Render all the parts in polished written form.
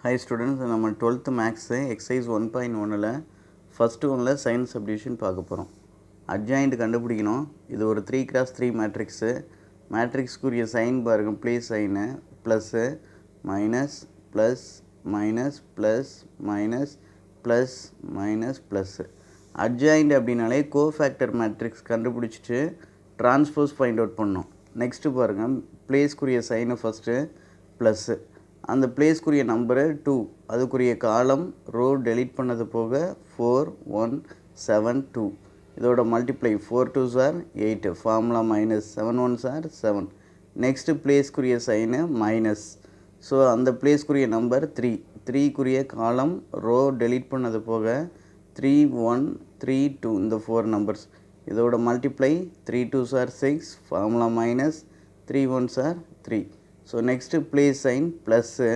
Hi students, நம்ம 12th maths exercise 1.1ல first ஒன்ல sign subdivision பார்க்க போகிறோம். அட்ஜாயிண்ட் கண்டுபிடிக்கணும். இது ஒரு 3x3 மேட்ரிக்ஸு. மேட்ரிக்ஸ்க்குரிய சைன் பாருங்க, place sign plus minus plus minus plus minus plus minus plus. Adjoint அப்படின்னாலே கோஃபேக்டர் மேட்ரிக்ஸ் கண்டுபிடிச்சிட்டு ட்ரான்ஸ்போஸ் ஃபைண்ட் அவுட் பண்ணோம். நெக்ஸ்ட்டு பாருங்கள், ப்ளேஸ்க்குரிய சைனு ஃபஸ்ட்டு ப்ளஸ்ஸு, அந்த பிளேஸ்க்குரிய நம்பரு 2, அதுக்குரிய காலம் ரோ டெலீட் பண்ணது போக 4 1 7 2, இதோட multiply 4 2s are 8, formula minus 7 1s are 7. Next பிளேஸ்க்குரிய சைனு மைனஸ், ஸோ அந்த பிளேஸ்க்குரிய நம்பர் 3, 3க்குரிய காலம் ரோ டெலீட் பண்ணது போக 3 1 3 2, இந்த 4 நம்பர்ஸ், இதோட multiply 3 2s are 6, formula minus 3 1s are 3. So next place sign plus,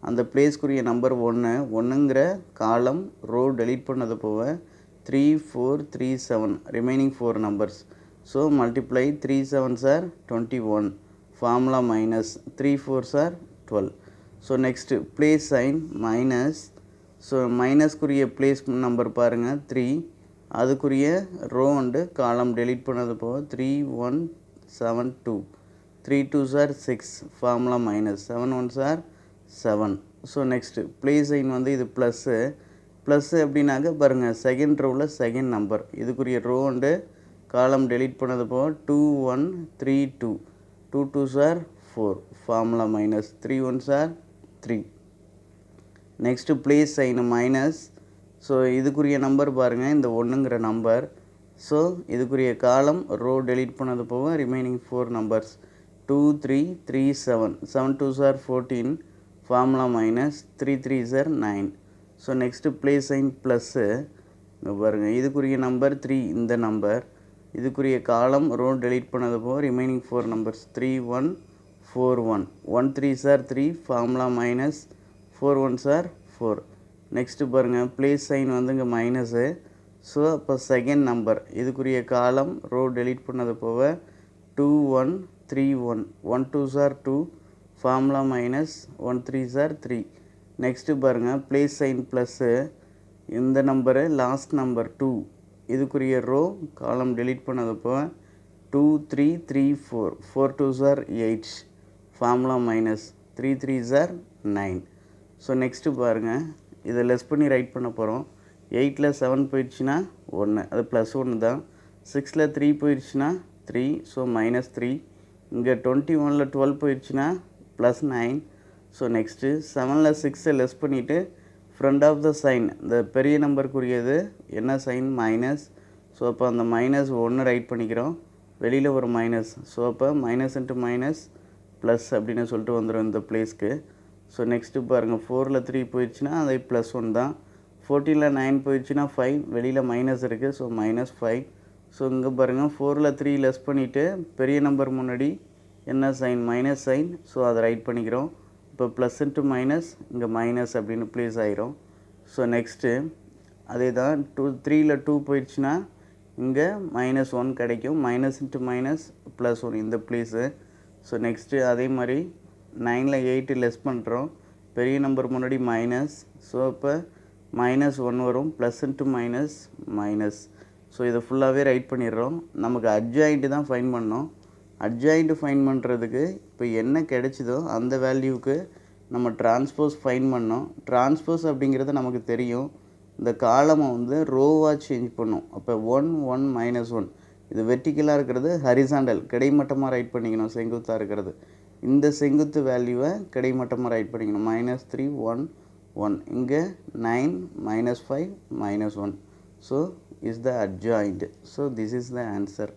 அந்த ப்ளேஸ்க்குரிய நம்பர் 1, 1ங்கிற காலம் ரோ டெலீட் பண்ணது போக 3 4 3 7, remaining 4 numbers, so multiply 3 7s are 21, formula minus 3 4s are 12. So next place sign minus, so மைனஸ்க்குரிய place number பாருங்கள் 3, அதுக்குரிய row and column delete பண்ணது போக 3 1 7 2, 3 2s are 6, formula minus 7 1s are 7. So next place sign வந்து இது plus, plus எப்படின்னாக்க பாருங்கள், second ரோவில் செகண்ட் நம்பர், இதுக்குரிய ரோ அண்டு காலம் டெலீட் பண்ணது போக 2 1 3 2, 2 2s are 4, formula minus 3 1s are 3. Next place sign minus, so இதுக்குரிய நம்பர் பாருங்கள், இந்த 1ங்கிற நம்பர், ஸோ இதுக்குரிய காலம் ரோ டெலீட் பண்ணது போக remaining 4 numbers 2 3 3 7, 7 2s are 14, formula minus 3 3s are 9. So next place sign plus, இங்கே பாருங்கள், இதுக்குரிய நம்பர் 3, இந்த நம்பர், இதுக்குரிய காலம் ரோ டெலீட் பண்ணது போக remaining 4 numbers 3 1 4 1, 1 3s are 3, formula minus 4 1s are 4. Next பாருங்கள், ப்ளேஸ் சைன் வந்து இங்கே மைனஸு, ஸோ அப்போ செகண்ட் நம்பர், இதுக்குரிய காலம் ரோ டெலீட் பண்ணது போக 2 1 3 1, 1 2s are 2, formula minus 1 3s are 3. Next பாருங்கள், ப்ளேஸ் சைன் ப்ளஸ்ஸு, இந்த நம்பரு லாஸ்ட் நம்பர் 2, இதுக்குரிய ரோ காலம் டெலீட் பண்ணது போக 2 3 3 4, 4 2s are 8, formula minus 3 3s are 9. So next பாருங்கள், இதை லெஸ் பண்ணி ரைட் பண்ண போகிறோம். 8ல் 7 போயிடுச்சுன்னா 1, அது ப்ளஸ் 1 தான். 6ல் 3 போயிடுச்சுன்னா 3, ஸோ மைனஸ் 3. இங்கே 21ல் 12 போயிடுச்சுன்னா ப்ளஸ் 9. ஸோ நெக்ஸ்ட்டு 7ல் 6 லெஸ் பண்ணிவிட்டு ஃப்ரண்ட் ஆஃப் த சைன், இந்த பெரிய நம்பருக்குரியது என்ன சைன் மைனஸ், ஸோ அப்போ அந்த மைனஸ் 1 ரைட் பண்ணிக்கிறோம், வெளியில் ஒரு மைனஸ், ஸோ அப்போ மைனஸ் இன்ட்டு மைனஸ் ப்ளஸ் அப்படின்னு சொல்லிட்டு வந்துடும் இந்த பிளேஸ்க்கு. ஸோ நெக்ஸ்ட்டு பாருங்கள், 4ல் 3 போயிடுச்சுன்னா அது ப்ளஸ் 1 தான். 14ல் 9 போயிடுச்சுன்னா 5, வெளியில் மைனஸ் இருக்குது, ஸோ மைனஸ் 5. ஸோ இங்கே பாருங்கள், 4ல் 3 லெஸ் பண்ணிவிட்டு பெரிய நம்பர் முன்னாடி என்ன சைன் மைனஸ் சைன், ஸோ அதை ரைட் பண்ணிக்கிறோம். இப்போ ப்ளஸ் இன்ட்டு மைனஸ், இங்கே மைனஸ் அப்படின்னு ப்ளேஸ் ஆகிரும். ஸோ நெக்ஸ்ட்டு அதே தான் 3ல் 2 போயிடுச்சுன்னா இங்கே மைனஸ் 1 கிடைக்கும், மைனஸ் இன்ட்டு மைனஸ் ப்ளஸ் 1 இந்த ப்ளேஸு. ஸோ நெக்ஸ்ட்டு அதே மாதிரி 9ல் 8 லெஸ் பண்ணுறோம், பெரிய நம்பர் முன்னாடி மைனஸ், ஸோ இப்போ மைனஸ் 1 வரும், plus into minus minus. So இதை ஃபுல்லாகவே ரைட் பண்ணிடுறோம். நமக்கு அட்ஜாயிண்ட்டு தான் ஃபைண்ட் பண்ணோம். அட்ஜாயிண்ட்டு ஃபைண்ட் பண்ணுறதுக்கு இப்போ என்ன கிடைச்சிதோ அந்த வேல்யூவுக்கு நம்ம ட்ரான்ஸ்போஸ் ஃபைண்ட் பண்ணோம். ட்ரான்ஸ்போஸ் அப்படிங்கிறது நமக்கு தெரியும், இந்த காலமை வந்து ரோவாக சேஞ்ச் பண்ணும். அப்போ 1 1 மைனஸ் 1, இது வெர்டிக்கலாக இருக்கிறது ஹரிசாண்டல், கிடைமட்டமாக ரைட் பண்ணிக்கணும், செங்குத்தாக இருக்கிறது. இந்த செங்குத்து வேல்யூவை கிடைமட்டமாக ரைட் பண்ணிக்கணும், -3 1 1, இங்கே 9 -5 -1. So is the adjoint. So this is the answer.